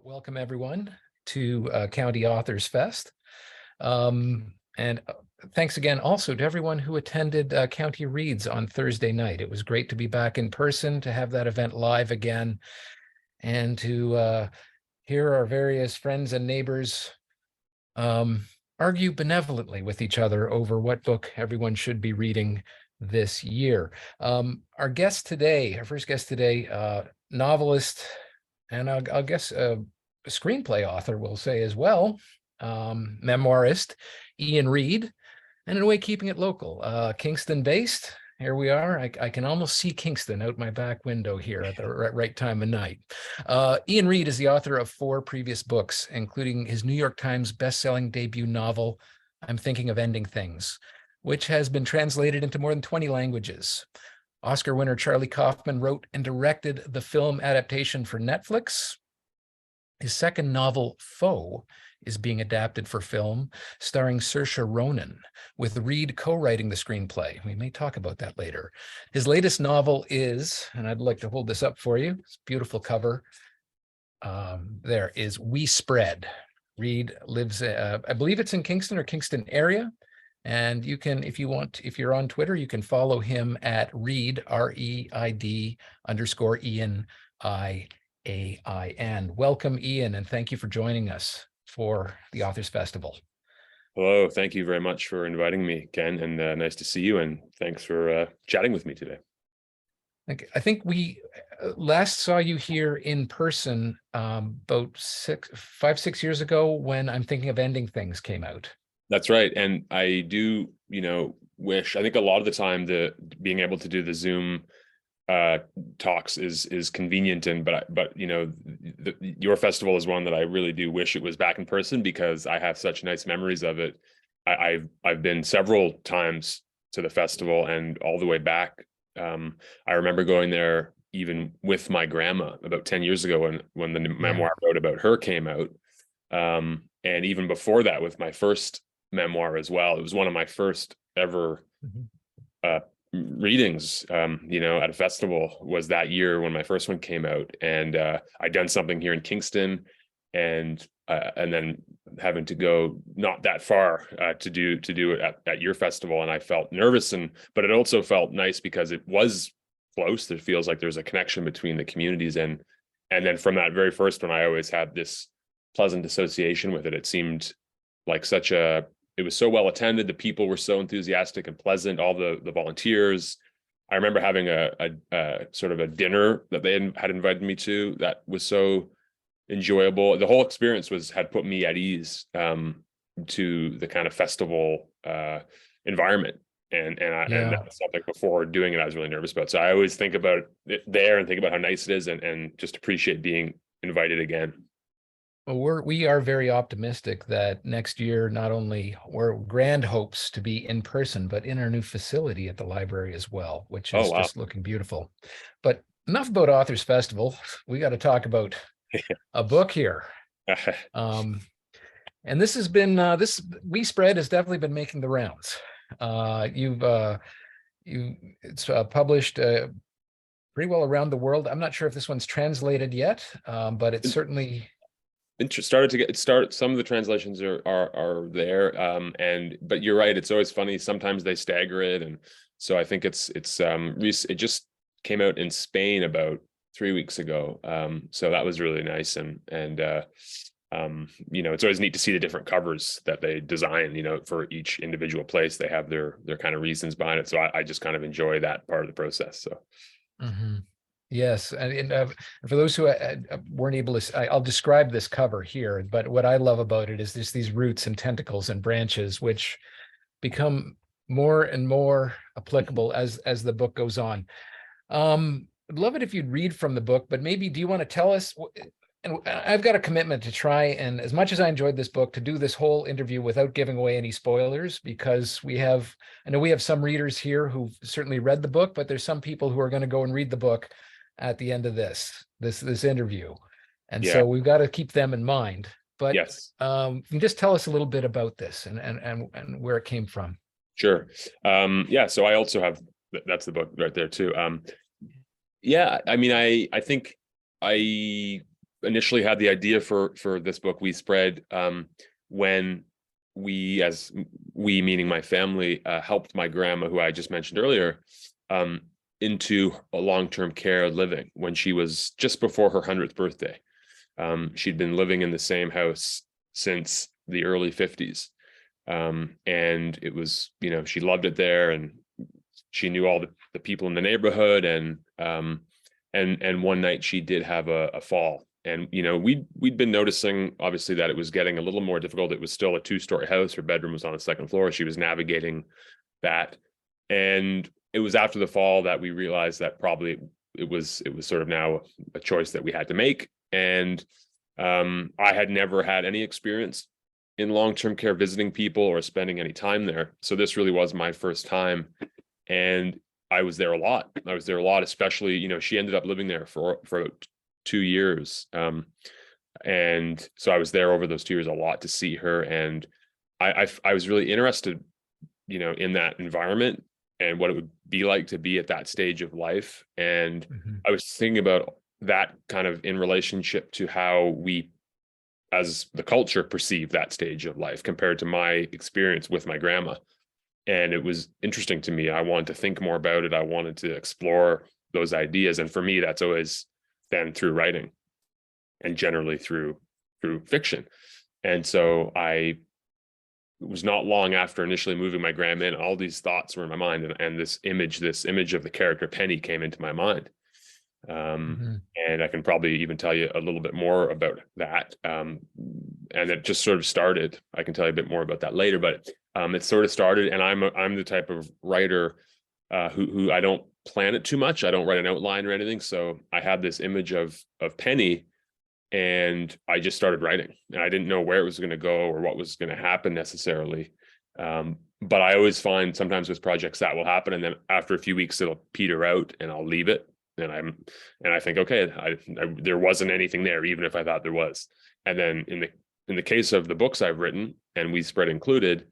Welcome everyone to County Authors Fest. And thanks again also to everyone who attended County Reads on Thursday night. It was great to be back in person, to have that event live again, and to hear our various friends and neighbors argue benevolently with each other over what book everyone should be reading this year. Our first guest today, novelist, and I'll guess a screenplay author, will say as well, memoirist, Iain Reid, and in a way keeping it local, Kingston-based. Here we are. I can almost see Kingston out my back window here at the right time of night. Iain Reid is the author of 4 previous books, including his New York Times bestselling debut novel, I'm Thinking of Ending Things, which has been translated into more than 20 languages. Oscar winner Charlie Kaufman wrote and directed the film adaptation for Netflix. His second novel, Foe, is being adapted for film, starring Saoirse Ronan, with Reid co-writing the screenplay. We may talk about that later. His latest novel is, and I'd like to hold this up for you, it's a beautiful cover. There is We Spread. Reid lives, I believe it's in Kingston or Kingston area. And you can, if you're on Twitter, you can follow him at Reid, R-E-I-D _Iain, I-A-I-N. Welcome, Iain, and thank you for joining us for the Authors Festival. Hello, thank you very much for inviting me, Ken, and nice to see you, and thanks for chatting with me today. I think we last saw you here in person about 5-6 years ago when I'm Thinking of Ending Things came out. That's right. And I do, wish, I think a lot of the time being able to do the Zoom talks is convenient, but your festival is one that I really do wish it was back in person, because I have such nice memories of it. I've been several times to the festival, and all the way back. I remember going there even with my grandma about 10 years ago when the memoir I wrote about her came out. And even before that, with my first memoir as well. It was one of my first ever readings, at a festival, was that year when my first one came out. And I'd done something here in Kingston, and then having to go not that far to do it at your festival. And I felt nervous, but it also felt nice because it was close. It feels like there's a connection between the communities. And then from that very first one, I always had this pleasant association with it. It seemed like it was so well attended. The people were so enthusiastic and pleasant, all the volunteers. I remember having a sort of a dinner that they had invited me to that was so enjoyable. The whole experience had put me at ease to the kind of festival environment. And that was something before doing it I was really nervous about. So I always think about it there and think about how nice it is, and just appreciate being invited again. Well, we are very optimistic that next year, not only we're grand hopes to be in person, but in our new facility at the library as well, which is just looking beautiful. But enough about Authors Festival. We got to talk about a book here. And this has been, this We Spread has definitely been making the rounds. It's published pretty well around the world. I'm not sure if this one's translated yet, but it's certainly... Some of the translations are there, but you're right, it's always funny, sometimes they stagger it, and so I think it just came out in Spain about 3 weeks ago, so that was really nice, and it's always neat to see the different covers that they design, for each individual place. They have their kind of reasons behind it, so I just kind of enjoy that part of the process. So Yes, and for those who weren't able to, I'll describe this cover here, but what I love about it is just these roots and tentacles and branches, which become more and more applicable as the book goes on. I'd love it if you'd read from the book, but maybe do you want to tell us, and I've got a commitment to try, and as much as I enjoyed this book, to do this whole interview without giving away any spoilers, because I know we have some readers here who've certainly read the book, but there's some people who are going to go and read the book at the end of this interview, and so we've got to keep them in mind. But yes, you can just tell us a little bit about this and where it came from. Sure. So I also have, that's the book right there too. I mean, I think I initially had the idea for this book, we spread, when we meaning my family, helped my grandma, who I just mentioned earlier, into a long-term care living when she was just before her 100th birthday. She'd been living in the same house since the early 50s. And it was, she loved it there, and she knew all the people in the neighborhood. And one night she did have a fall. And, we'd been noticing, obviously, that it was getting a little more difficult. It was still a 2-story house. Her bedroom was on the 2nd floor. She was navigating that. And it was after the fall that we realized that probably it was sort of now a choice that we had to make. And I had never had any experience in long-term care visiting people or spending any time there. So this really was my first time. And I was there a lot. Especially, she ended up living there for 2 years. And so I was there over those 2 years a lot to see her. And I was really interested, in that environment and what it would be like to be at that stage of life. And I was thinking about that kind of in relationship to how we, as the culture, perceive that stage of life compared to my experience with my grandma. And it was interesting to me. I wanted to think more about it. I wanted to explore those ideas. And for me, that's always been through writing, and generally through fiction. And so it was not long after initially moving my grandma in, all these thoughts were in my mind, and this image of the character Penny came into my mind. And I can probably even tell you a little bit more about that. And it just sort of started. I can tell you a bit more about that later, but it sort of started, and I'm the type of writer who I don't plan it too much. I don't write an outline or anything. So I had this image of Penny, and I just started writing, and I didn't know where it was going to go or what was going to happen necessarily. But I always find sometimes with projects that will happen, and then after a few weeks it'll peter out and I'll leave it. And I think, okay, there wasn't anything there, even if I thought there was. And then in the case of the books I've written, and We Spread included,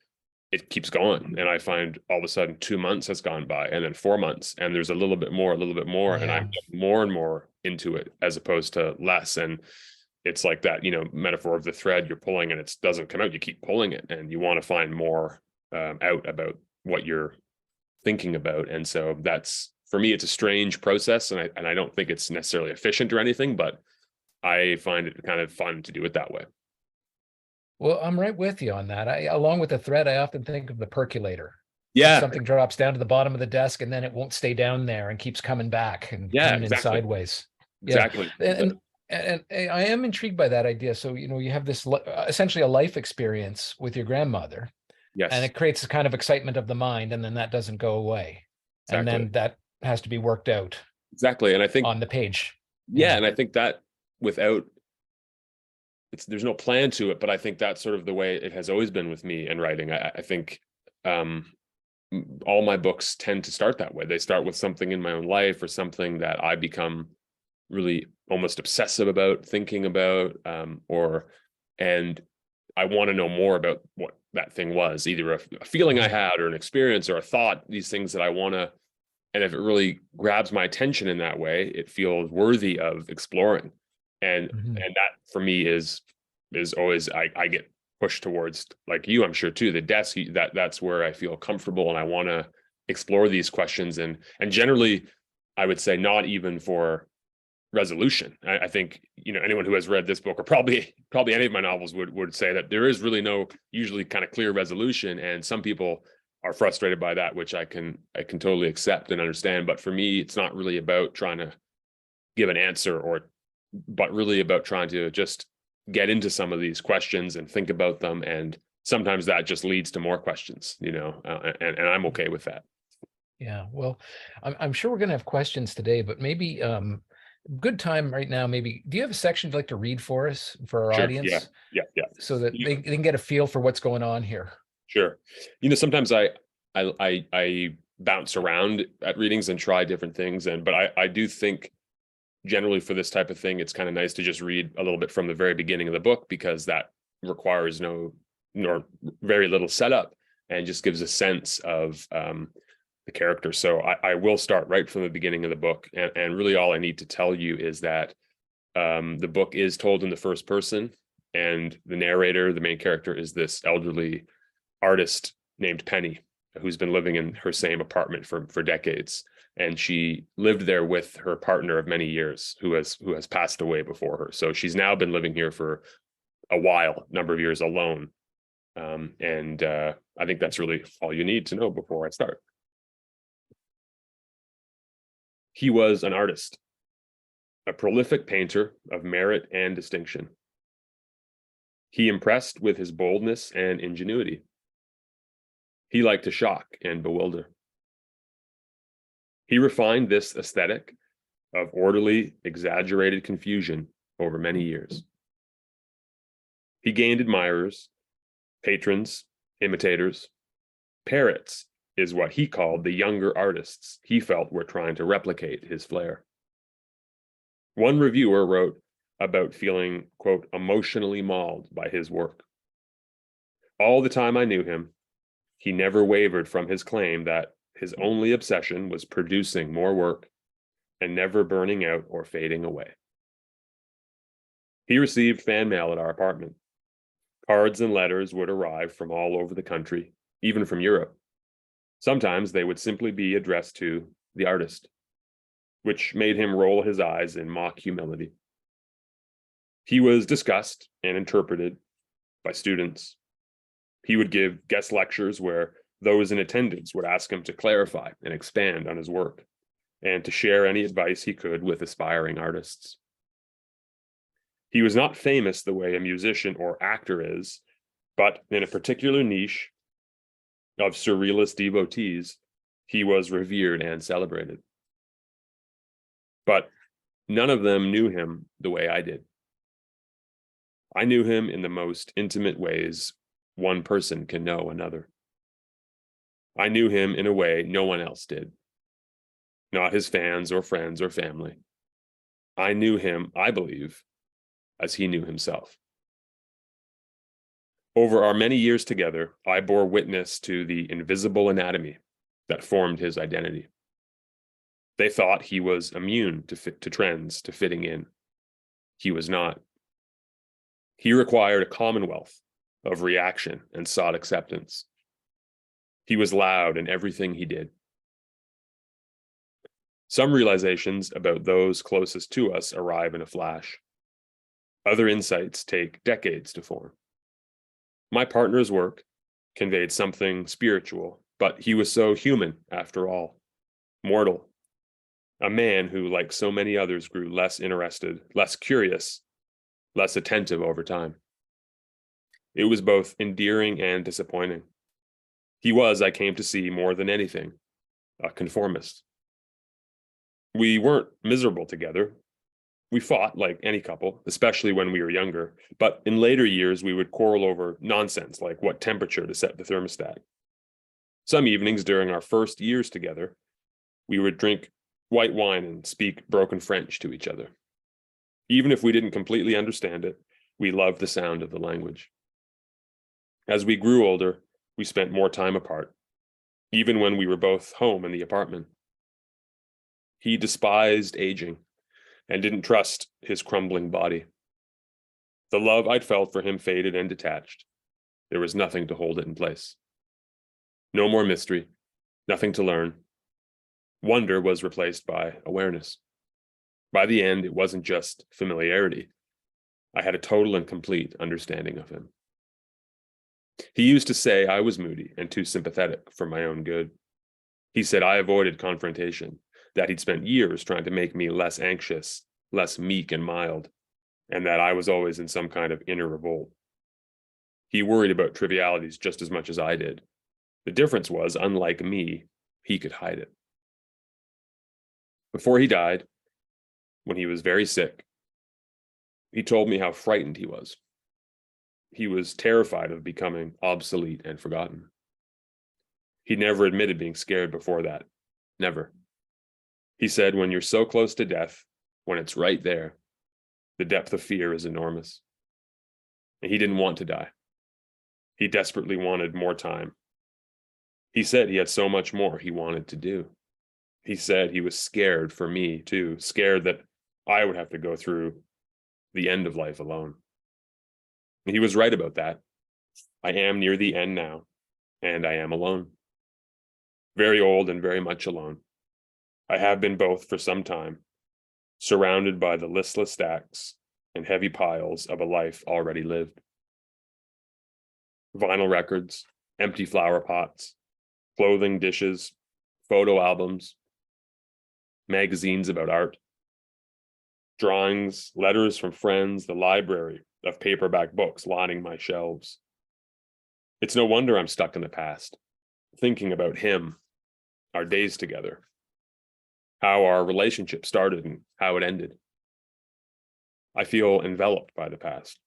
it keeps going. And I find all of a sudden 2 months has gone by, and then 4 months, and there's a little bit more, Yeah. and I'm getting more and more into it as opposed to less. And it's like that, metaphor of the thread you're pulling and it doesn't come out. You keep pulling it, and you want to find more out about what you're thinking about. And so that's, for me, it's a strange process, and I don't think it's necessarily efficient or anything, but I find it kind of fun to do it that way. Well, I'm right with you on that. Along with the thread, I often think of the percolator. Yeah, Something drops down to the bottom of the desk, and then it won't stay down there and keeps coming back and coming in sideways. Exactly. Yeah. And I am intrigued by that idea. So, you have this essentially a life experience with your grandmother. Yes. And it creates a kind of excitement of the mind, and then that doesn't go away. Exactly. And then that has to be worked out. Exactly. And I think on the page. Yeah. And I think that there's no plan to it, but I think that's sort of the way it has always been with me in writing. I think all my books tend to start that way. They start with something in my own life, or something that I become really almost obsessive about thinking about, and I want to know more about what that thing was, either a feeling I had or an experience or a thought, these things that I want to, and if it really grabs my attention in that way, it feels worthy of exploring. And that for me is always, I get pushed towards, like you, I'm sure too, the desk. That's where I feel comfortable, and I want to explore these questions. And generally, I would say not even for resolution. I think anyone who has read this book, or probably any of my novels, would say that there is really no usually kind of clear resolution, and some people are frustrated by that, which I can totally accept and understand. But for me, it's not really about trying to give an answer, but really about trying to just get into some of these questions and think about them. And sometimes that just leads to more questions, and I'm okay with that. Yeah. Well, I'm sure we're going to have questions today, but maybe good time right now. Maybe, do you have a section you'd like to read for us, for our audience? Yeah. So that they can get a feel for what's going on here. Sure. Sometimes I bounce around at readings and try different things. But I do think generally for this type of thing, it's kind of nice to just read a little bit from the very beginning of the book, because that requires very little setup, and just gives a sense of the character. So I will start right from the beginning of the book. And really all I need to tell you is that The book is told in the first person, and the narrator, the main character, is this elderly artist named Penny, who's been living in her same apartment for decades. And she lived there with her partner of many years, who has passed away before her. So she's now been living here for a while, number of years alone. I think that's really all you need to know before I start. He was an artist, a prolific painter of merit and distinction. He impressed with his boldness and ingenuity. He liked to shock and bewilder. He refined this aesthetic of orderly, exaggerated confusion over many years. He gained admirers, patrons, imitators. Parrots is what he called the younger artists he felt were trying to replicate his flair. One reviewer wrote about feeling, quote, emotionally mauled by his work. All the time I knew him, he never wavered from his claim that his only obsession was producing more work and never burning out or fading away. He received fan mail at our apartment. Cards and letters would arrive from all over the country, even from Europe. Sometimes they would simply be addressed to the artist, which made him roll his eyes in mock humility. He was discussed and interpreted by students. He would give guest lectures where those in attendance would ask him to clarify and expand on his work and to share any advice he could with aspiring artists. He was not famous the way a musician or actor is, but in a particular niche of surrealist devotees, he was revered and celebrated. But none of them knew him the way I did. I knew him in the most intimate ways one person can know another. I knew him in a way no one else did, not his fans or friends or family. I knew him, I believe, as he knew himself. Over our many years together, I bore witness to the invisible anatomy that formed his identity. They thought he was immune to trends, to fitting in. He was not. He required a commonwealth of reaction and sought acceptance. He was loud in everything he did. Some realizations about those closest to us arrive in a flash. Other insights take decades to form. My partner's work conveyed something spiritual, but he was so human after all, mortal. A man who, like so many others, grew less interested, less curious, less attentive over time. It was both endearing and disappointing. He was, I came to see more than anything, a conformist. We weren't miserable together. We fought like any couple, especially when we were younger, but in later years we would quarrel over nonsense like what temperature to set the thermostat. Some evenings during our first years together, we would drink white wine and speak broken French to each other. Even if we didn't completely understand it, we loved the sound of the language. As we grew older, we spent more time apart, even when we were both home in the apartment. He despised aging and didn't trust his crumbling body. The love I'd felt for him faded and detached. There was nothing to hold it in place. No more mystery, nothing to learn. Wonder was replaced by awareness. By the end, it wasn't just familiarity. I had a total and complete understanding of him. He used to say I was moody and too sympathetic for my own good. He said I avoided confrontation, that he'd spent years trying to make me less anxious, less meek and mild, and that I was always in some kind of inner revolt. He worried about trivialities just as much as I did. The difference was, unlike me, he could hide it. Before he died, when he was very sick, he told me how frightened he was. He was terrified of becoming obsolete and forgotten. He never admitted being scared before that. Never. He said, when you're so close to death, when it's right there, the depth of fear is enormous. And he didn't want to die. He desperately wanted more time. He said he had so much more he wanted to do. He said he was scared for me too, scared that I would have to go through the end of life alone. He was right about that. I am near the end now, and I am alone. Very old and very much alone. I have been both for some time, surrounded by the listless stacks and heavy piles of a life already lived. Vinyl records, empty flower pots, clothing dishes, photo albums, magazines about art, drawings, letters from friends, the library of paperback books lining my shelves. It's no wonder I'm stuck in the past, thinking about him, our days together, how our relationship started and how it ended. I feel enveloped by the past.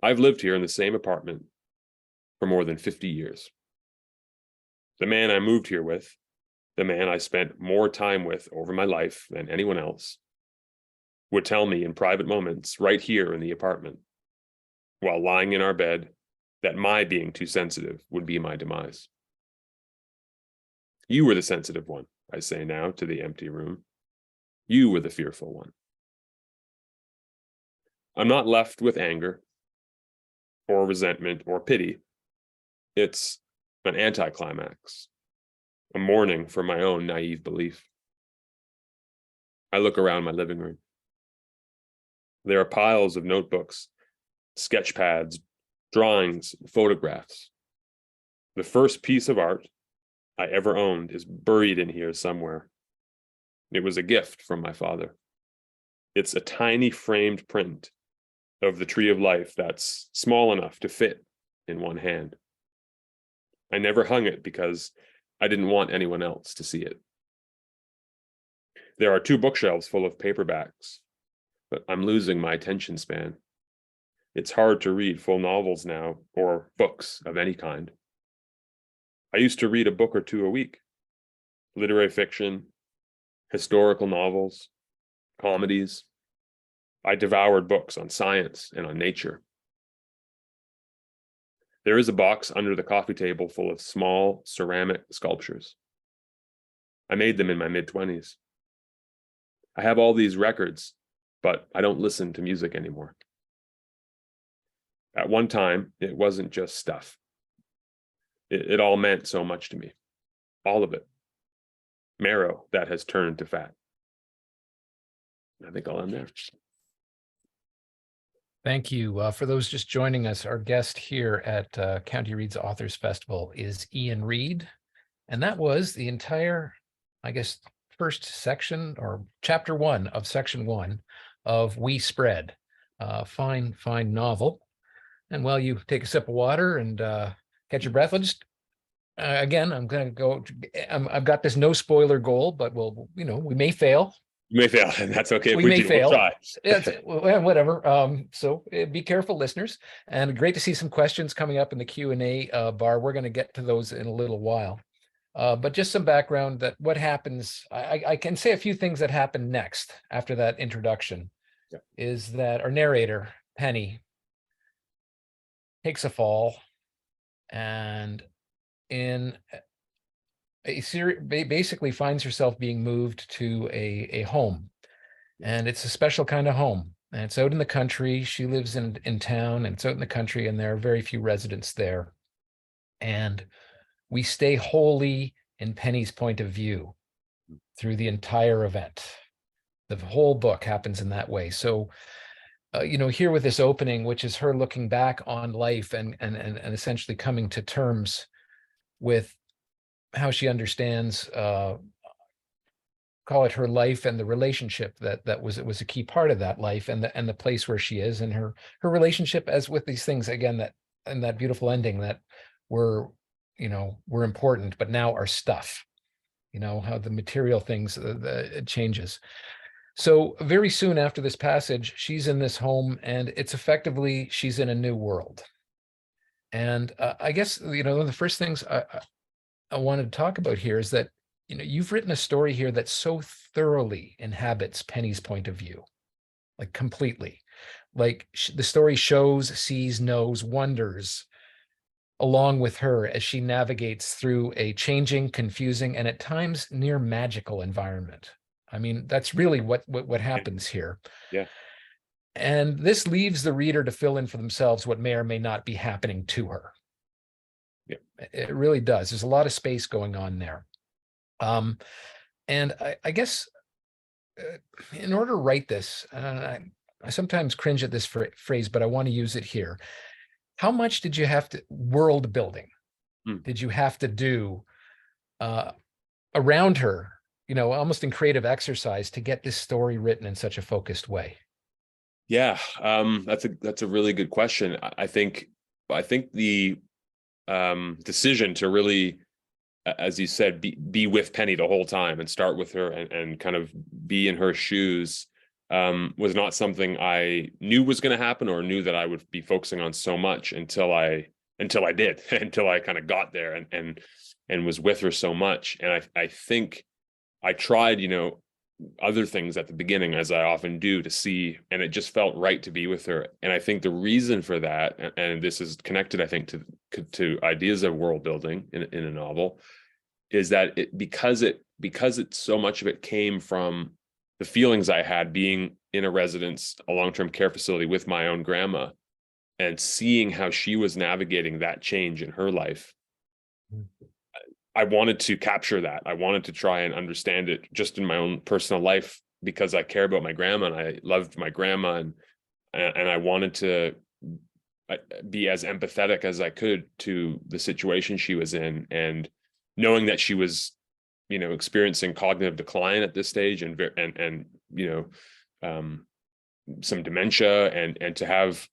I've lived here in the same apartment for more than 50 years. The man I moved here with, the man I spent more time with over my life than anyone else, would tell me in private moments right here in the apartment, while lying in our bed, that my being too sensitive would be my demise. You were the sensitive one, I say now to the empty room. You were the fearful one. I'm not left with anger or resentment or pity. It's an anticlimax, a mourning for my own naive belief. I look around my living room. There are piles of notebooks, sketch pads, drawings, photographs. The first piece of art I ever owned is buried in here somewhere. It was a gift from my father. It's a tiny framed print of the tree of life that's small enough to fit in one hand. I never hung it because I didn't want anyone else to see it. There are 2 bookshelves full of paperbacks, but I'm losing my attention span. It's hard to read full novels now, or books of any kind. I used to read a book or 2 a week. Literary fiction, historical novels, comedies. I devoured books on science and on nature. There is a box under the coffee table full of small ceramic sculptures. I made them in my mid-20s. I have all these records, but I don't listen to music anymore. At one time, it wasn't just stuff. It all meant so much to me. All of it. Marrow that has turned to fat. I think I'll end there. Thank you. For those just joining us, our guest here at County Reid's Authors Festival is Iain Reid. And that was the entire, I guess, first section or chapter 1 of section 1 of We Spread. Fine novel. And while you take a sip of water and catch your breath, I'll just, again, I'm going to go, I've got this no spoiler goal, but we may fail. You may fail, and that's okay. We may fail. We'll try. Whatever. So be careful, listeners. And great to see some questions coming up in the Q&A bar. We're going to get to those in a little while. But just some background that what happens, I can say a few things that happen next after that introduction. Yep. Is that our narrator, Penny, takes a fall and in a series basically finds herself being moved to a home, and it's a special kind of home, and it's out in the country. She lives in town, and it's out in the country, and there are very few residents there, and we stay wholly in Penny's point of view through the entire event. The whole book happens in that way. So here with this opening, which is her looking back on life and essentially coming to terms with how she understands, call it her life and the relationship that was a key part of that life, and the place where she is, and her relationship as with these things again that beautiful ending that were important, but now are stuff. How the material things it changes. So very soon after this passage, she's in this home, and it's effectively she's in a new world. And I guess one of the first things I wanted to talk about here is that you've written a story here that so thoroughly inhabits Penny's point of view, like completely. Like the story shows, sees, knows, wonders along with her as she navigates through a changing, confusing, and at times near magical environment. I mean, that's really what happens here. Yeah. And this leaves the reader to fill in for themselves what may or may not be happening to her. Yeah. It really does. There's a lot of space going on there. And I guess in order to write this, I sometimes cringe at this phrase, but I want to use it here. How much did you have to world building? Did you have to do around her, almost in creative exercise to get this story written in such a focused way? Yeah, that's a really good question. I think the decision to really, as you said, be with Penny the whole time and start with her and kind of be in her shoes was not something I knew was going to happen or knew that I would be focusing on so much until I did, until I kind of got there and was with her so much. And I think I tried, other things at the beginning, as I often do, to see, and it just felt right to be with her. And I think the reason for that, and this is connected, I think, to ideas of world building in a novel, is that because so much of it came from the feelings I had being in a residence, a long-term care facility with my own grandma, and seeing how she was navigating that change in her life. I wanted to capture that. I wanted to try and understand it just in my own personal life because I care about my grandma and I loved my grandma and I wanted to be as empathetic as I could to the situation she was in, and knowing that she was, experiencing cognitive decline at this stage and some dementia, and to have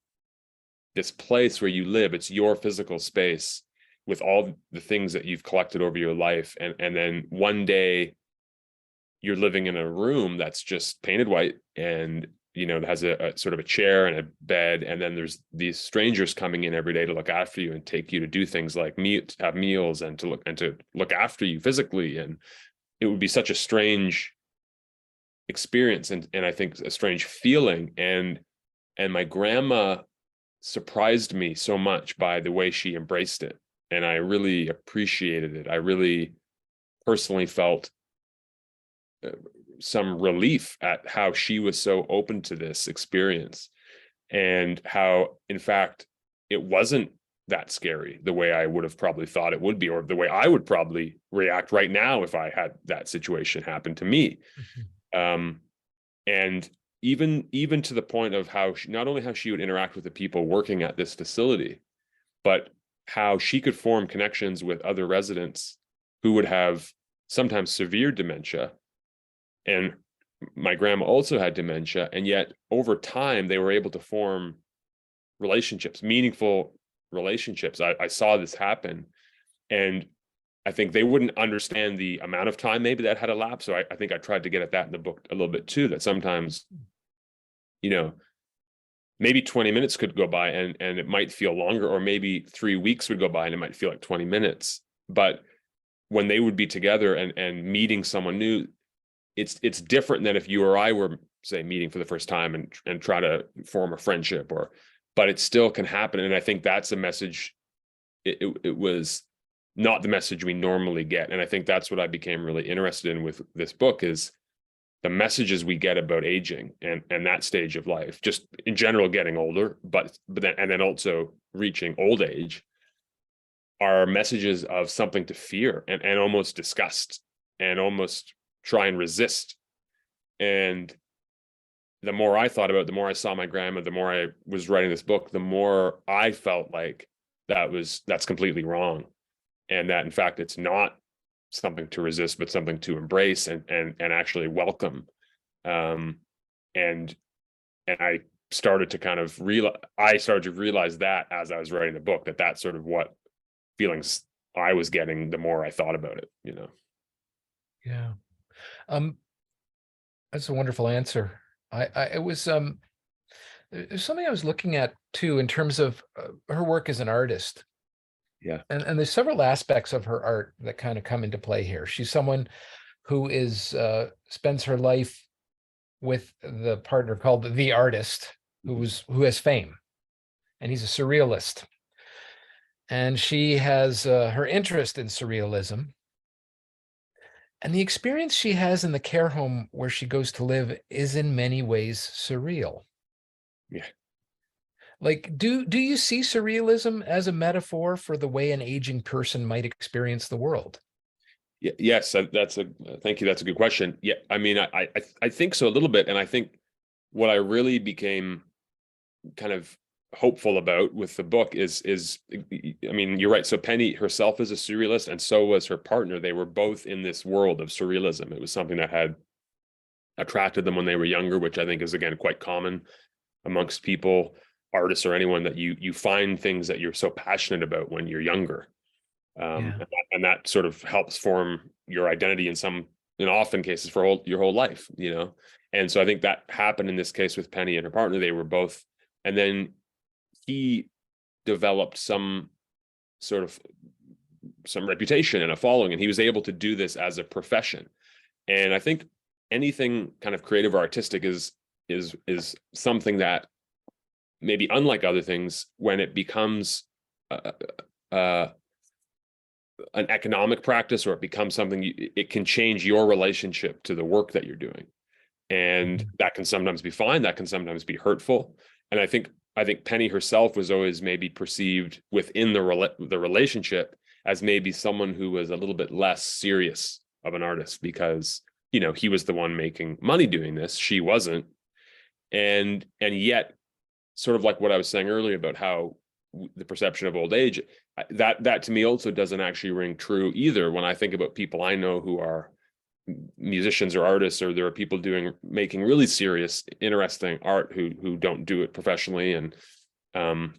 this place where you live, it's your physical space with all the things that you've collected over your life. And then one day you're living in a room that's just painted white and, has a sort of a chair and a bed. And then there's these strangers coming in every day to look after you and take you to do things like have meals and to look after you physically. And it would be such a strange experience. And I think a strange feeling. And my grandma surprised me so much by the way she embraced it. And I really appreciated it. I really personally felt some relief at how she was so open to this experience, and how, in fact, it wasn't that scary the way I would have probably thought it would be, or the way I would probably react right now if I had that situation happen to me. And even to the point of not only how she would interact with the people working at this facility, but how she could form connections with other residents who would have sometimes severe dementia. And my grandma also had dementia. And yet over time, they were able to form relationships, meaningful relationships. I saw this happen. And I think they wouldn't understand the amount of time maybe that had elapsed. So I think I tried to get at that in the book a little bit too, that sometimes, maybe 20 minutes could go by and it might feel longer, or maybe 3 weeks would go by and it might feel like 20 minutes. But when they would be together and meeting someone new, it's different than if you or I were, say, meeting for the first time and try to form a friendship, but it still can happen. And I think that's a message. It was not the message we normally get. And I think that's what I became really interested in with this book, is the messages we get about aging and that stage of life, just in general, getting older, but then also reaching old age, are messages of something to fear and almost disgust and almost try and resist. And the more I thought about it, the more I saw my grandma, the more I was writing this book, the more I felt like that's completely wrong. And that, in fact, it's not something to resist, but something to embrace and actually welcome. And I started to kind of realize that as I was writing the book, that's sort of what feelings I was getting the more I thought about it, Yeah. That's a wonderful answer. It was there's something I was looking at too in terms of her work as an artist. Yeah. And there's several aspects of her art that kind of come into play here. She's someone who spends her life with the partner called the artist, who has fame, and he's a surrealist. And she has her interest in surrealism. And the experience she has in the care home where she goes to live is in many ways surreal. Yeah. Like, do you see surrealism as a metaphor for the way an aging person might experience the world? Yes, that's a thank you. That's a good question. Yeah, I mean, I think so a little bit, and I think what I really became kind of hopeful about with the book is I mean, you're right. So Penny herself is a surrealist, and so was her partner. They were both in this world of surrealism. It was something that had attracted them when they were younger, which I think is again quite common amongst people, artists or anyone, that you find things that you're so passionate about when you're younger. Yeah. And that sort of helps form your identity in often cases for your whole life, you know? And so I think that happened in this case with Penny and her partner. They were both, and then he developed some reputation and a following, and he was able to do this as a profession. And I think anything kind of creative or artistic is something that maybe, unlike other things, when it becomes uh, uh, an economic practice, or it becomes something, it can change your relationship to the work that you're doing, and Mhm. that can sometimes be fine, that can sometimes be hurtful. And I think Penny herself was always maybe perceived within the relationship as maybe someone who was a little bit less serious of an artist, because he was the one making money doing this, she wasn't. And yet, sort of like what I was saying earlier about how the perception of old age, that to me also doesn't actually ring true either. When I think about people I know who are musicians or artists, or there are people making really serious, interesting art who don't do it professionally, and um,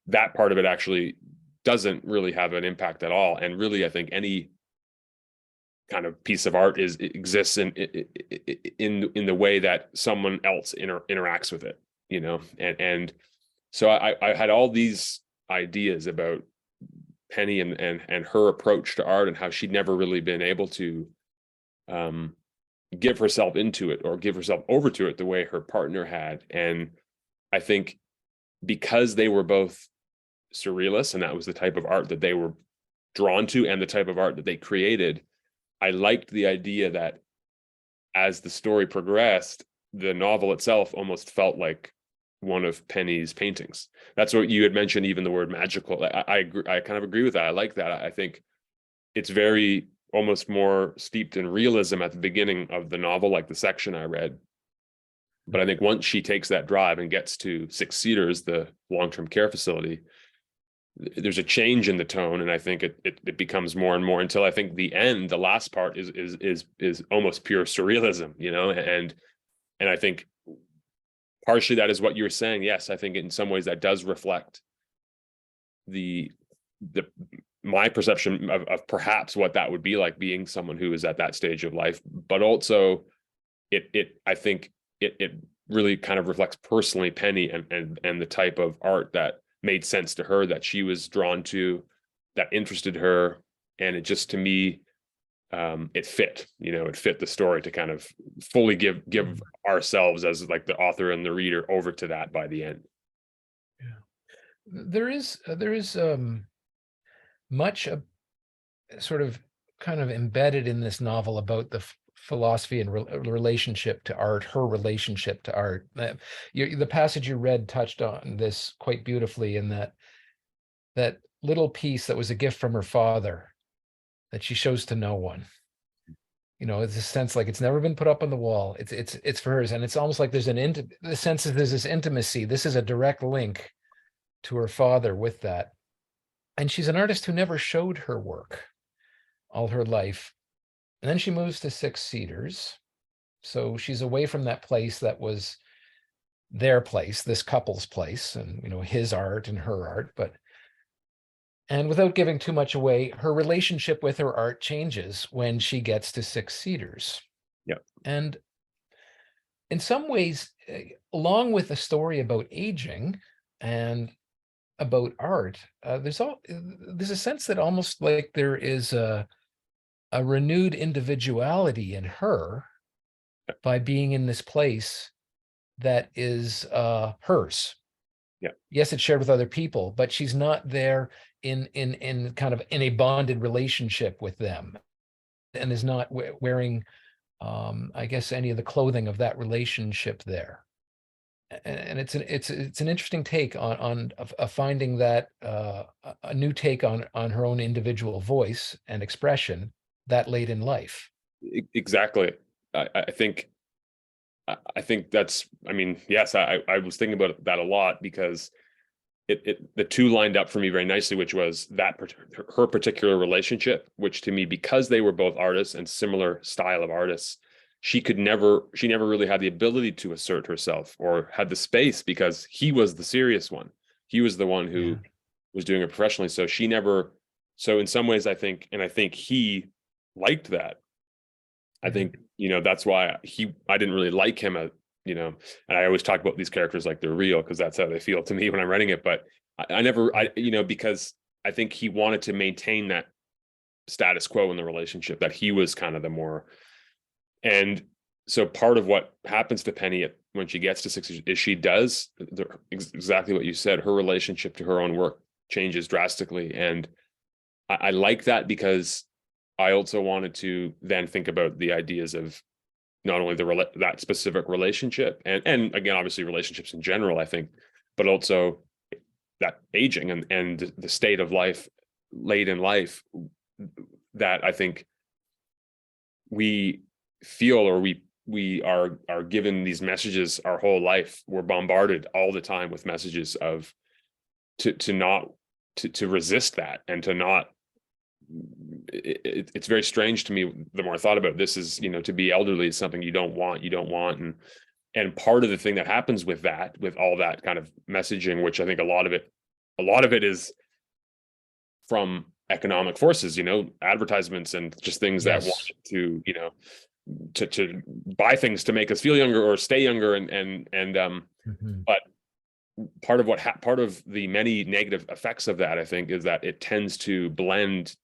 that part of it actually doesn't really have an impact at all. And really, I think any kind of piece of art exists in the way that someone else interacts with it, and so I had all these ideas about Penny and her approach to art, and how she'd never really been able to give herself into it or give herself over to it the way her partner had. And I think because they were both surrealists, and that was the type of art that they were drawn to and the type of art that they created, I liked the idea that as the story progressed, the novel itself almost felt like one of Penny's paintings. That's what you had mentioned, even the word magical. I agree, I kind of agree with that. I like that. I think it's very almost more steeped in realism at the beginning of the novel, like the section I read. But I think once she takes that drive and gets to Six Cedars, the long-term care facility, there's a change in the tone, and I think it becomes more and more, until I think the end, the last part is almost pure surrealism, and I think partially that is what you're saying. Yes, I think in some ways that does reflect the my perception of perhaps what that would be like, being someone who is at that stage of life. But also I think it really kind of reflects personally Penny, and the type of art that made sense to her, that she was drawn to, that interested her. And it just, to me, it fit the story to kind of fully give ourselves, as like the author and the reader, over to that by the end. Yeah. There is much sort of kind of embedded in this novel about the philosophy and relationship to art, her relationship to art. The passage you read touched on this quite beautifully, in that little piece that was a gift from her father that she shows to no one. It's a sense like it's never been put up on the wall. It's for hers, and it's almost like the sense that there's this intimacy. This is a direct link to her father with that. And she's an artist who never showed her work all her life. And then she moves to Six Cedars. So she's away from that place that was their place, this couple's place, and his art and her art. And without giving too much away, her relationship with her art changes when she gets to Six Cedars. Yeah. And in some ways, along with the story about aging and about art, there's a sense that almost like there is a renewed individuality in her by being in this place that is hers. Yeah. Yes, it's shared with other people, but she's not there in kind of in a bonded relationship with them, and is not wearing I guess any of the clothing of that relationship there. and it's an interesting take on finding that a new take on her own individual voice and expression that late in life. Exactly. I think I think that's, I mean, yes, I was thinking about that a lot because the two lined up for me very nicely, which was that her particular relationship, which to me, because they were both artists and similar style of artists, she never really had the ability to assert herself or had the space because he was the serious one. He was the one who was doing it professionally. So she never, so in some ways, I think he liked that. I think, that's why I didn't really like him, and I always talk about these characters like they're real because that's how they feel to me when I'm writing it. But I never, because I think he wanted to maintain that status quo in the relationship, that he was kind of the more, and so part of what happens to Penny when she gets to 60 is she does exactly what you said. Her relationship to her own work changes drastically. And I like that because I also wanted to then think about the ideas of not only that specific relationship and again, obviously relationships in general, I think, but also that aging and the state of life late in life that I think we feel, or we are given these messages our whole life. We're bombarded all the time with messages of to resist that and to not. It's very strange to me the more I thought about this is, to be elderly is something you don't want, and part of the thing that happens with all that kind of messaging, which I think a lot of it is from economic forces, advertisements and just things that want to, to buy things to make us feel younger or stay younger, but part of the many negative effects of that, I think, is that it tends to blend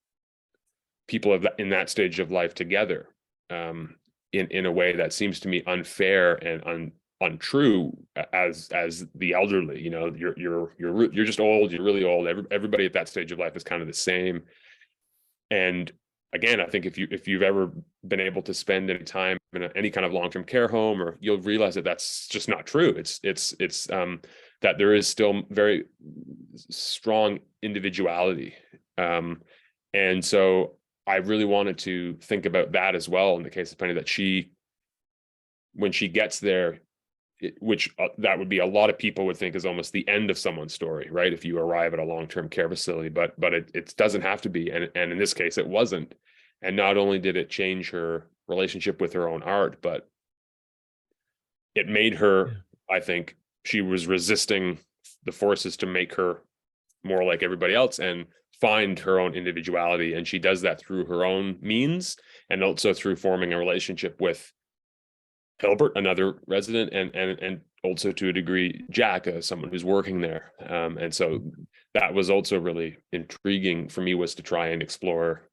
people in that stage of life together in a way that seems to me unfair and untrue as the elderly. You're just old, you're really old. Everybody at that stage of life is kind of the same. And again, I think if you've ever been able to spend any time in any kind of long-term care home, or you'll realize that that's just not true. It's that there is still very strong individuality. And so I really wanted to think about that as well in the case of Penny, that when she gets there, which that would be a lot of people would think is almost the end of someone's story, right? If you arrive at a long-term care facility, but it doesn't have to be. And in this case, it wasn't. And not only did it change her relationship with her own art, but it made her, I think she was resisting the forces to make her more like everybody else and find her own individuality. And she does that through her own means and also through forming a relationship with Hilbert, another resident, and also to a degree Jack, someone who's working there. And so that was also really intriguing for me, was to try and explore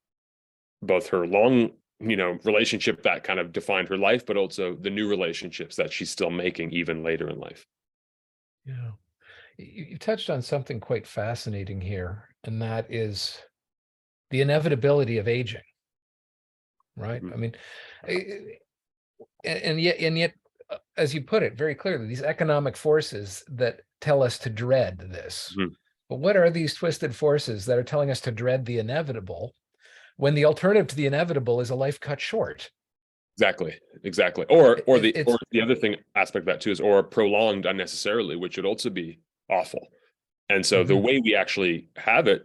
both her long, relationship that kind of defined her life, but also the new relationships that she's still making even later in life. Yeah. You touched on something quite fascinating here, and that is the inevitability of aging, right? Mm-hmm. I mean, and yet, as you put it very clearly, these economic forces that tell us to dread this. Mm-hmm. But what are these twisted forces that are telling us to dread the inevitable when the alternative to the inevitable is a life cut short? Exactly. Or the other thing aspect of that too is, or prolonged unnecessarily, which would also be awful. And so the way we actually have it,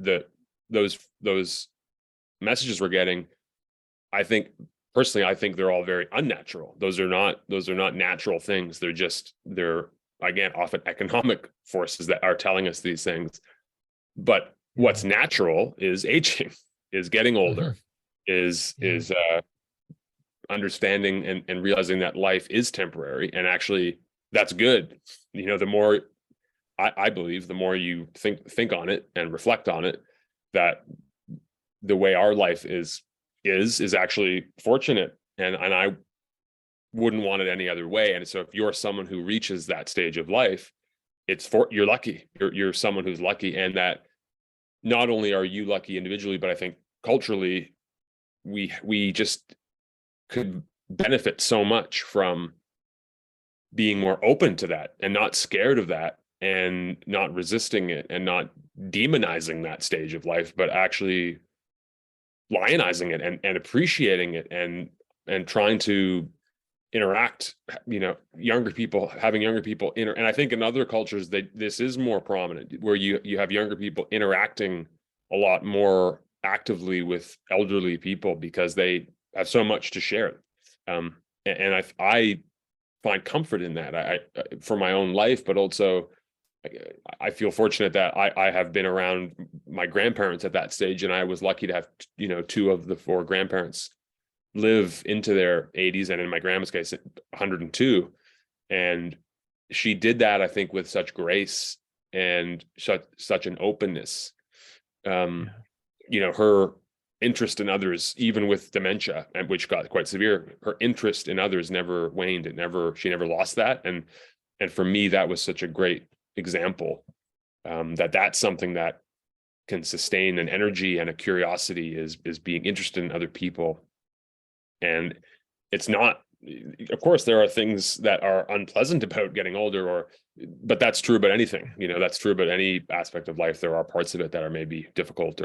those messages we're getting, I think they're all very unnatural. Those are not natural things. They're again often economic forces that are telling us these things. But what's natural is aging, is getting older, is understanding and realizing that life is temporary, and actually that's good. The more I believe, the more you think on it and reflect on it, that the way our life is actually fortunate, and I wouldn't want it any other way. And so if you're someone who reaches that stage of life, you're lucky. You're someone who's lucky, and that not only are you lucky individually, but I think culturally we just could benefit so much from being more open to that and not scared of that and not resisting it and not demonizing that stage of life, but actually lionizing it and appreciating it and trying to interact, younger people, having younger people and I think in other cultures this is more prominent, where you have younger people interacting a lot more actively with elderly people because they have so much to share. And I find comfort in that. I for my own life, but also I feel fortunate that I have been around my grandparents at that stage, and I was lucky to have, two of the four grandparents live into their 80s, and in my grandma's case, 102. And she did that, I think, with such grace and such an openness. Her interest in others, even with dementia, and which got quite severe, her interest in others never waned. She never lost that. And for me, that was such a great example, that's something that can sustain an energy and a curiosity is being interested in other people. And it's not, of course, there are things that are unpleasant about getting older, but that's true about anything. That's true about any aspect of life. There are parts of it that are maybe difficult,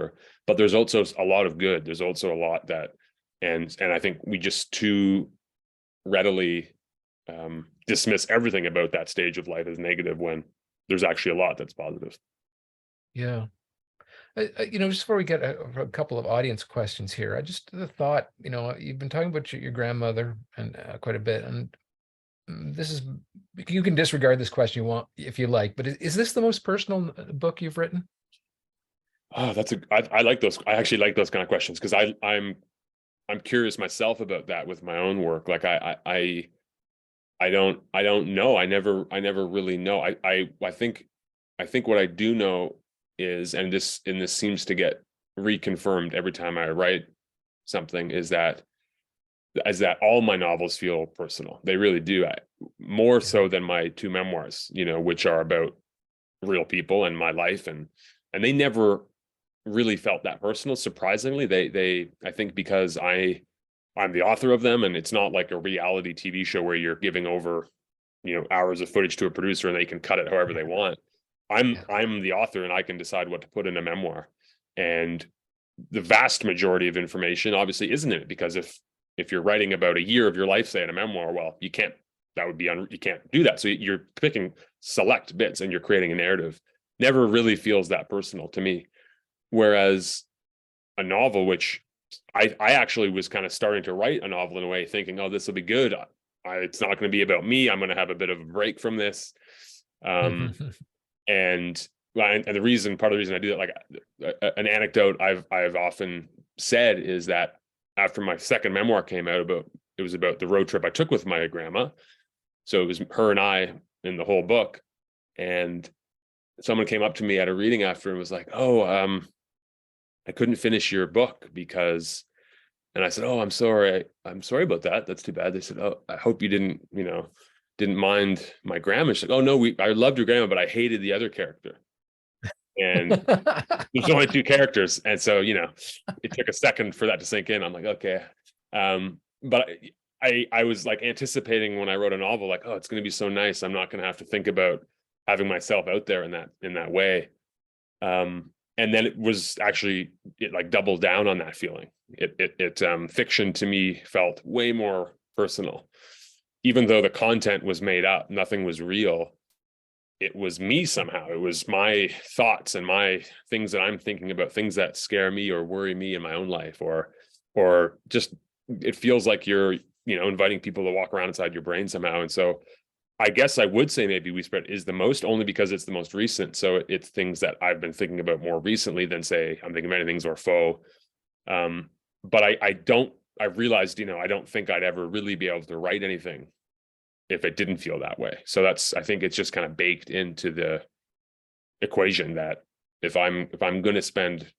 but there's also a lot of good. There's also a lot that, and I think we just too readily dismiss everything about that stage of life as negative when there's actually a lot that's positive. Yeah. Just before we get a couple of audience questions here, I just the thought, you've been talking about your grandmother and quite a bit, and this is, you can disregard this question you want if you like, but is this the most personal book you've written? Oh, I like those. I actually like those kind of questions because I'm curious myself about that with my own work. Like I don't know. I never really know. I think what I do know is, and this seems to get reconfirmed every time I write something, is that all my novels feel personal. They really do. More so than my two memoirs, which are about real people and my life, and they never really felt that personal. Surprisingly, they I think because I'm the author of them, and it's not like a reality TV show where you're giving over, hours of footage to a producer and they can cut it however they want. I'm the author, and I can decide what to put in a memoir. And the vast majority of information obviously isn't in it, because if you're writing about a year of your life, say, in a memoir, well, you can't. You can't do that. So you're picking select bits and you're creating a narrative. Never really feels that personal to me. Whereas a novel, which I actually was kind of starting to write a novel in a way, thinking, oh, this will be good. It's not going to be about me. I'm going to have a bit of a break from this. And the reason, part of the reason I do that, like an anecdote I've often said, is that after my second memoir came out, it was about the road trip I took with my grandma. So it was her and I in the whole book. And someone came up to me at a reading after and was like, oh, I couldn't finish your book because, and I said, oh, I'm sorry about that. That's too bad. They said, oh, I hope you didn't mind my grandma. She's like, oh no, I loved your grandma, but I hated the other character. And there's only two characters. And so, it took a second for that to sink in. I'm like, okay. But I was like anticipating when I wrote a novel, like, oh, it's going to be so nice. I'm not going to have to think about having myself out there in that way. And then it was actually, it like doubled down on that feeling. Fiction to me felt way more personal, even though the content was made up, nothing was real. It was me somehow. It was my thoughts and my things that I'm thinking about, things that scare me or worry me in my own life, or just, it feels like you're, inviting people to walk around inside your brain somehow. And so I guess I would say maybe We Spread is the most, only because it's the most recent. So it's things that I've been thinking about more recently than, say, I'm thinking of anything or Foe. But I realized, I don't think I'd ever really be able to write anything if it didn't feel that way. So I think it's just kind of baked into the equation that if I'm going to spend,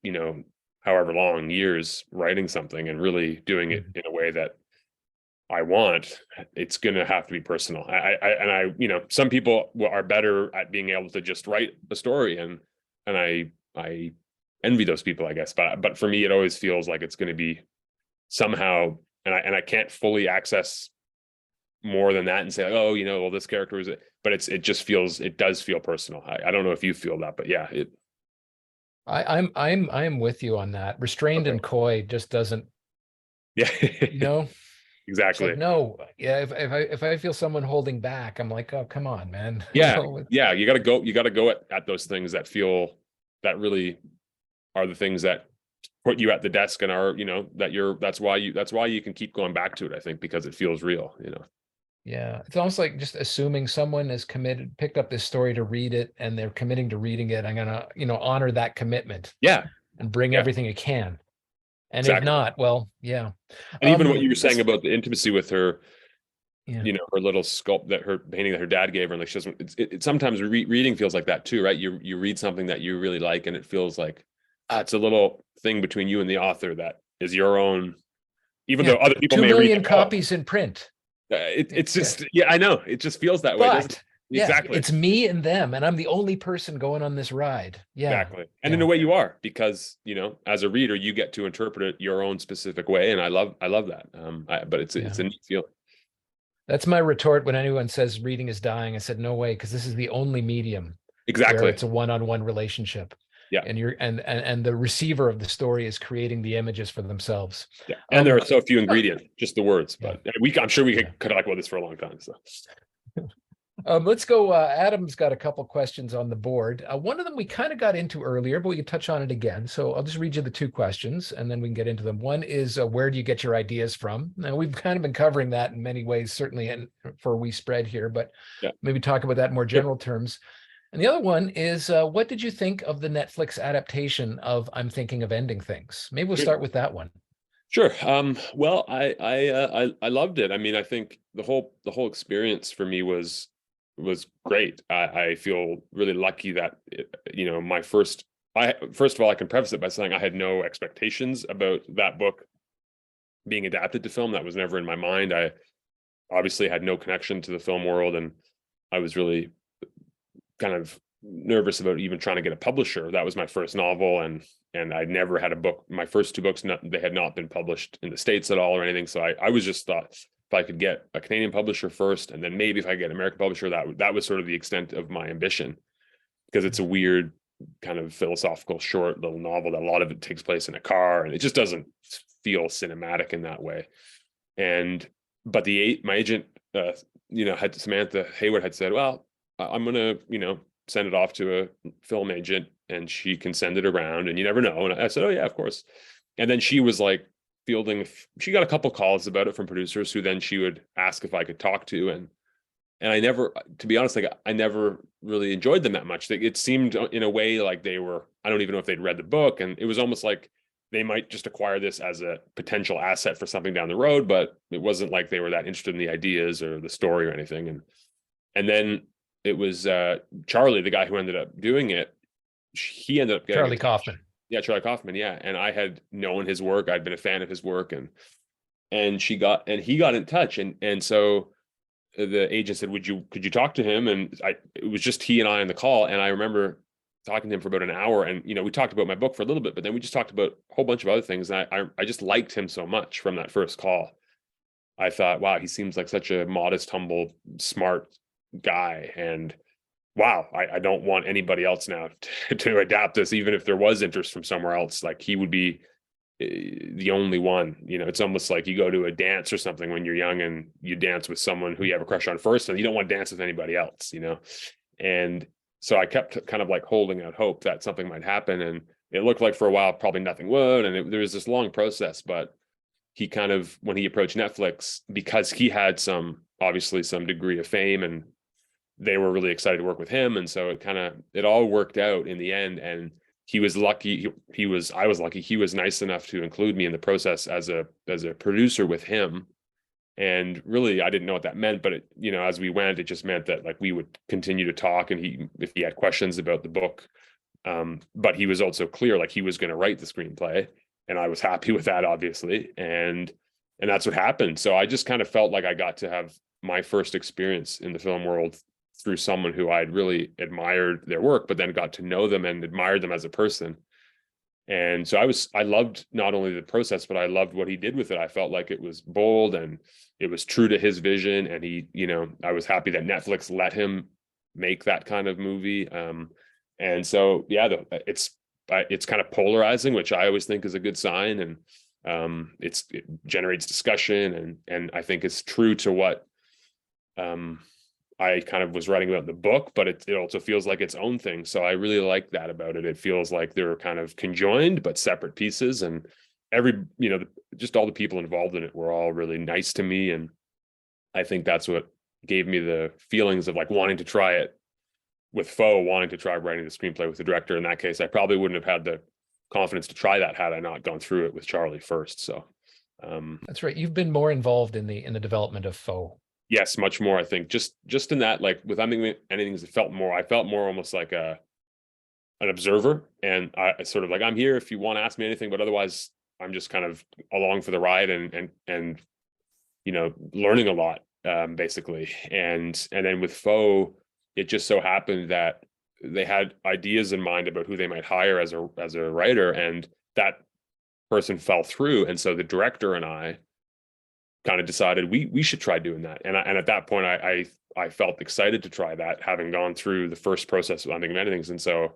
however long years writing something and really doing it in a way that I want, it's going to have to be personal. Some people are better at being able to just write a story, and I envy those people, I guess. But for me, it always feels like it's going to be somehow, and I can't fully access more than that and say, oh, well, this character is it, but it does feel personal. I don't know if you feel that, but yeah, I'm with you on that. Restrained okay. and coy just doesn't, Yeah, you know, it's like, exactly. no, yeah, if I feel someone holding back, I'm like, oh, come on, man. Yeah. Yeah. You got to go at those things that really are the things that put you at the desk and are, that's why you can keep going back to it, I think, because it feels real. Yeah, it's almost like just assuming someone is committed, picked up this story to read it, and they're committing to reading it. I'm gonna, honor that commitment Yeah. and bring Yeah, everything I can. And if exactly. not, well, yeah. And even what you were saying Let's, about the intimacy with her, yeah, her little sculpt that her painting that her dad gave her, and like she doesn't, sometimes reading feels like that too, right? You read something that you really like, and it feels like it's a little thing between you and the author that is your own, even yeah. though other people Two may read million the book. copies in print. It's Yeah. just, yeah, I know. It just feels that way, doesn't it? But yeah, Exactly. it's me and them, and I'm the only person going on this ride. Yeah, Exactly. And in yeah, a way you are, because, as a reader, you get to interpret it your own specific way. And I love that. But it's yeah. a neat feeling. That's my retort when anyone says reading is dying. I said, no way, because this is the only medium where Exactly. it's a one-on-one relationship. Yeah. And you're and the receiver of the story is creating the images for themselves. Yeah. And there are so few uh, ingredients, just the words, yeah, but I'm sure we yeah. could talk about this for a long time. So Let's go. Adam's got a couple questions on the board. One of them we kind of got into earlier, but we can touch on it again. So I'll just read you the two questions and then we can get into them. One is, where do you get your ideas from? Now, we've kind of been covering that in many ways, certainly for We Spread here, but yeah. maybe talk about that in more Sure. general terms. And the other one is, what did you think of the Netflix adaptation of I'm Thinking of Ending Things? Maybe we'll start with that one. Sure. Well, I loved it. I mean, I think the whole experience for me was great. I feel really lucky that my first of all, I can preface it by saying I had no expectations about that book being adapted to film. That was never in my mind. I obviously had no connection to the film world, and I was really kind of nervous about even trying to get a publisher. That was my first novel, and I never had a book. My first two books, they had not been published in the States at all or anything. So I was just thought, if I could get a Canadian publisher first, and then maybe if I get an American publisher, that was sort of the extent of my ambition, because it's a weird kind of philosophical short little novel that a lot of it takes place in a car, and it just doesn't feel cinematic in that way. But my agent, had Samantha Hayward had said, well, I'm gonna, send it off to a film agent and she can send it around, and you never know. And I said, oh yeah, of course. And then she was like she got a couple calls about it from producers who then she would ask if I could talk to, and I never, to be honest, like I never really enjoyed them that much. It seemed in a way like I don't even know if they'd read the book, and it was almost like they might just acquire this as a potential asset for something down the road, but it wasn't like they were that interested in the ideas or the story or anything. And then it was Charlie, the guy who ended up doing it. He ended up getting Charlie Kaufman. Yeah, Charlie Kaufman. Yeah, and I had known his work. I'd been a fan of his work, and he got in touch, and so the agent said, could you talk to him? And it was just he and I on the call, and I remember talking to him for about an hour, and we talked about my book for a little bit, but then we just talked about a whole bunch of other things, and I just liked him so much from that first call. I thought, wow, he seems like such a modest, humble, smart guy, and wow, I don't want anybody else now to adapt this, even if there was interest from somewhere else. Like, he would be the only one. It's almost like you go to a dance or something when you're young and you dance with someone who you have a crush on first, and you don't want to dance with anybody else. And so I kept kind of like holding out hope that something might happen, and it looked like for a while probably nothing would, and there was this long process. But he kind of, when he approached Netflix, because he had obviously some degree of fame, and they were really excited to work with him, and so it all worked out in the end. And he was lucky. I was lucky. He was nice enough to include me in the process as a producer with him. And really, I didn't know what that meant, but as we went, it just meant that like we would continue to talk, and if he had questions about the book, but he was also clear, like he was going to write the screenplay, and I was happy with that, obviously, and that's what happened. So I just kind of felt like I got to have my first experience in the film world through someone who I'd really admired their work, but then got to know them and admired them as a person. And so I loved not only the process, but I loved what he did with it. I felt like it was bold and it was true to his vision. And he, I was happy that Netflix let him make that kind of movie. And so, yeah, it's kind of polarizing, which I always think is a good sign. And it generates discussion, and I think it's true to what I kind of was writing about in the book, but it also feels like its own thing. So I really like that about it. It feels like they're kind of conjoined but separate pieces, and just all the people involved in it were all really nice to me, and I think that's what gave me the feelings of like wanting to try it with Foe, wanting to try writing the screenplay with the director. In that case, I probably wouldn't have had the confidence to try that had I not gone through it with Charlie first. So that's right. You've been more involved in the development of Foe. Yes, much more. I think just in that, like with anything, I felt more almost like an observer, and I sort of like, I'm here if you want to ask me anything, but otherwise I'm just kind of along for the ride and learning a lot, basically. And then with Foe, it just so happened that they had ideas in mind about who they might hire as a writer, and that person fell through. And so the director and I kind of decided we should try doing that. And at that point, I felt excited to try that, having gone through the first process of Unthink of Anythings. And so,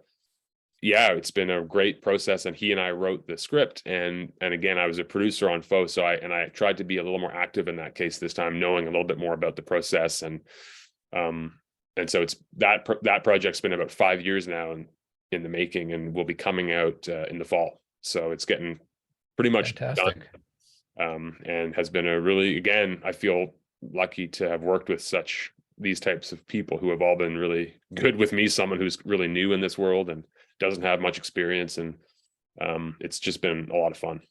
yeah, it's been a great process. And he and I wrote the script, and again, I was a producer on Foe, so I tried to be a little more active in that case this time, knowing a little bit more about the process. And so it's that project's been about 5 years now in the making, and will be coming out in the fall. So it's getting pretty much Fantastic. done. And has been a really, again, I feel lucky to have worked with these types of people who have all been really good with me, someone who's really new in this world and doesn't have much experience. And it's just been a lot of fun.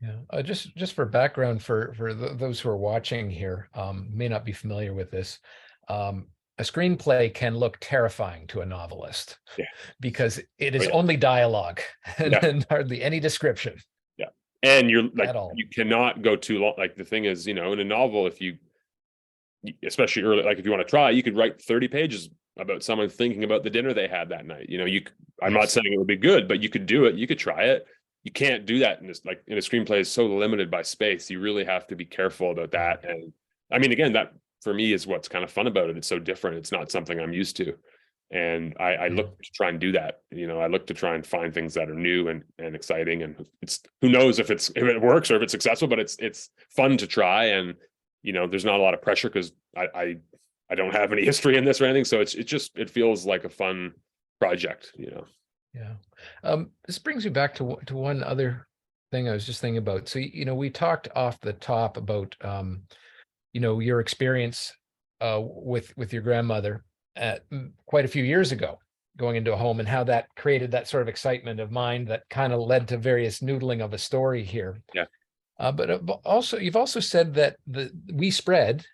Yeah, just for background for those who are watching here, may not be familiar with this. A screenplay can look terrifying to a novelist, Yeah, because it is yeah. only dialogue and, Yeah. and hardly any description. Yeah. And you're like, At all. you cannot go too long. Like the thing is, in a novel, especially early, like if you want to try, you could write 30 pages about someone thinking about the dinner they had that night. I'm not saying it would be good, but you could do it. You could try it. You can't do that in a screenplay is so limited by space. You really have to be careful about that. And I mean, again, that for me is what's kind of fun about it. It's so different. It's not something I'm used to. And I look to try and do that. I look to try and find things that are new and exciting. And it's, who knows if it works or if it's successful, but it's fun to try. And, there's not a lot of pressure because I don't have any history in this or anything. So it feels like a fun project, Yeah. This brings me back to one other thing I was just thinking about. So, we talked off the top about, your experience with your grandmother quite a few years ago, going into a home, and how that created that sort of excitement of mind that kind of led to various noodling of a story here. Yeah. But also, you've also said that We Spread,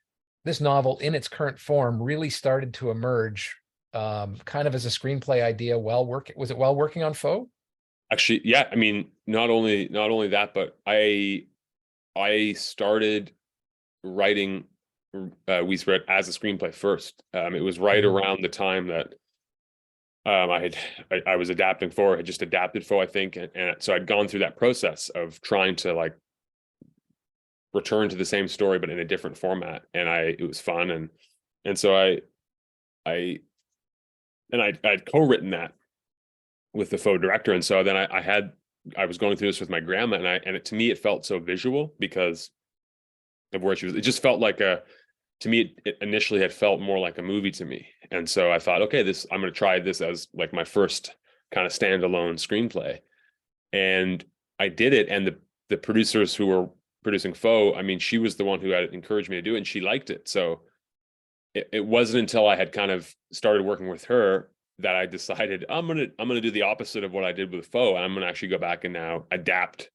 this novel in its current form, really started to emerge kind of as a screenplay idea while working on Foe? Actually, yeah. I mean, not only that, but I started writing We Spread as a screenplay first. It was right around the time that I was adapting Foe. I had just adapted Foe, I think, and so I'd gone through that process of trying to like return to the same story but in a different format, and it was fun, and so I'd co-written that with the Foe director, and so then I was going through this with my grandma, and to me it felt so visual because of where she was. It just felt like to me it initially had felt more like a movie to me, and so I thought, okay, I'm going to try this as like my first kind of standalone screenplay, and I did it, and the producers who were producing Foe, I mean, she was the one who had encouraged me to do it, and she liked it. So it wasn't until I had kind of started working with her that I decided I'm gonna do the opposite of what I did with Foe. I'm gonna actually go back and now adapt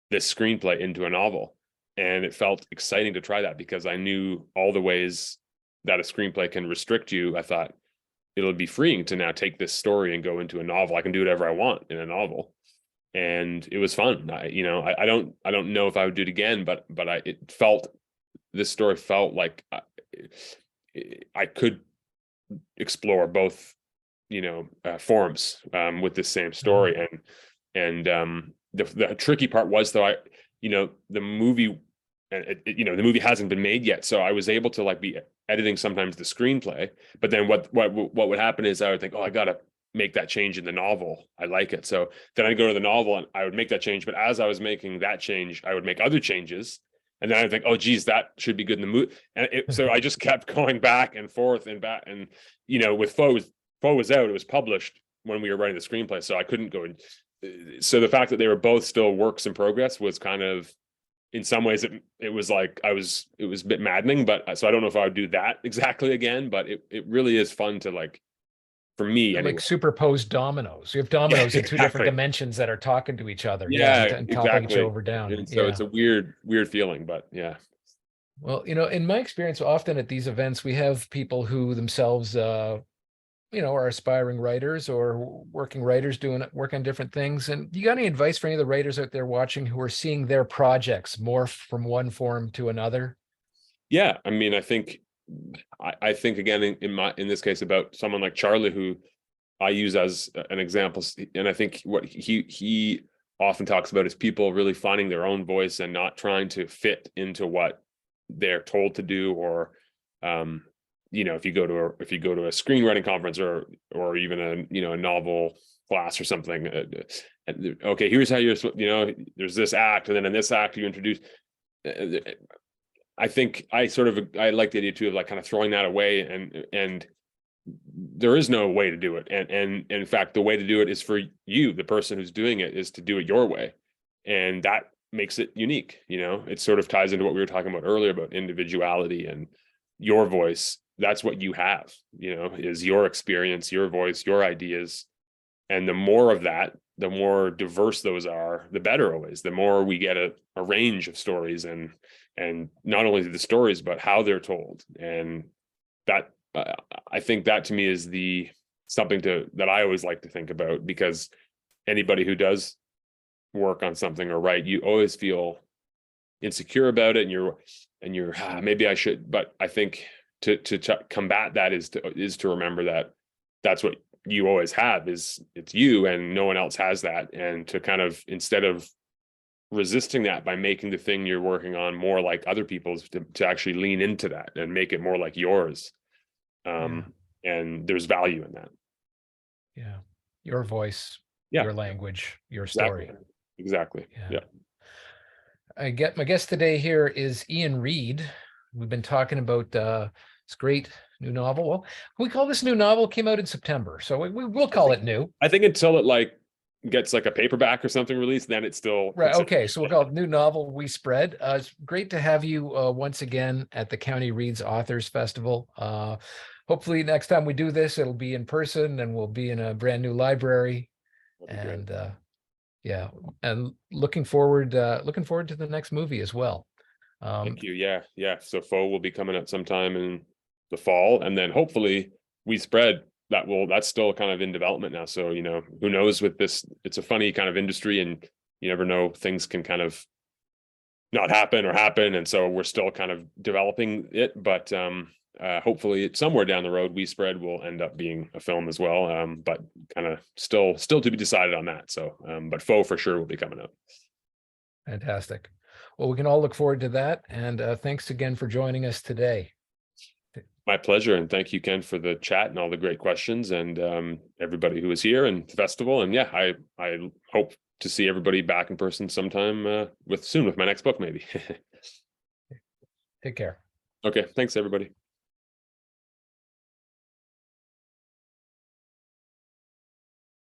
this screenplay into a novel. And it felt exciting to try that because I knew all the ways that a screenplay can restrict you. I thought it'll be freeing to now take this story and go into a novel. I can do whatever I want in a novel. And it was fun. I don't know if I would do it again, but this story felt like I could explore both, forms with the same story, And the tricky part was, though, the movie, the movie hasn't been made yet, so I was able to like be editing sometimes the screenplay, but then what would happen is I would think, oh, I gotta make that change in the novel. I like it. So then I'd go to the novel and I would make that change. But as I was making that change, I would make other changes. And then I'd think, oh, geez, that should be good in the movie. And so I just kept going back and forth and back. And, with Foe was out, it was published when we were writing the screenplay. So I couldn't go in. So the fact that they were both still works in progress was kind of, in some ways, it was like it was a bit maddening. But so I don't know if I would do that exactly again, but it really is fun to like, for me, anyway. Like superposed dominoes. You have dominoes in two different Exactly. dimensions that are talking to each other. Yeah, and toppling each exactly. over down. And so it's a weird feeling, but yeah. Well, in my experience, often at these events, we have people who themselves, are aspiring writers or working writers doing work on different things. And you got any advice for any of the writers out there watching who are seeing their projects morph from one form to another? Yeah, I mean, I think again in this case about someone like Charlie, who I use as an example, and I think what he often talks about is people really finding their own voice and not trying to fit into what they're told to do, or if you go to a screenwriting conference or even a novel class or something, okay, here's how there's this act, and then in this act you introduce. I think I like the idea too of like kind of throwing that away, and there is no way to do it. And in fact, the way to do it is for you, the person who's doing it, is to do it your way. And that makes it unique. It sort of ties into what we were talking about earlier about individuality and your voice. That's what you have, is your experience, your voice, your ideas. And the more of that, the more diverse those are, the better always. The more we get a range of stories, and not only the stories, but how they're told. And that, I think that to me is something that I always like to think about, because anybody who does work on something or write, you always feel insecure about it, and you're maybe I should, but I think to combat that is to remember that that's what you always have, it's you, and no one else has that. And to kind of, instead of resisting that by making the thing you're working on more like other people's, to actually lean into that and make it more like yours. And there's value in that. Yeah. Your voice, Yeah. your language, your story. Exactly. Yeah. My guest today here is Iain Reid. We've been talking about this great new novel. Well, we call this new novel, came out in September, so we'll call it new. I think until it gets like a paperback or something released, then it's still right. Okay, so we'll call it new novel We Spread. It's great to have you once again at the County Reads Authors Festival. Hopefully next time we do this, it'll be in person, and we'll be in a brand new library. And and looking forward to the next movie as well. Thank you. Yeah. So Foe will be coming out sometime in the fall, and then hopefully We Spread, that's still kind of in development now. So who knows with this? It's a funny kind of industry, and you never know, things can kind of not happen or happen, and so we're still kind of developing it. But hopefully somewhere down the road, We Spread will end up being a film as well. But kind of still to be decided on that. So but Foe for sure will be coming up. Fantastic. Well, we can all look forward to that. And thanks again for joining us today. My pleasure. And thank you, Ken, for the chat and all the great questions, and everybody who was here and the festival. And yeah, I hope to see everybody back in person sometime soon with my next book, maybe. Take care. Okay. Thanks, everybody.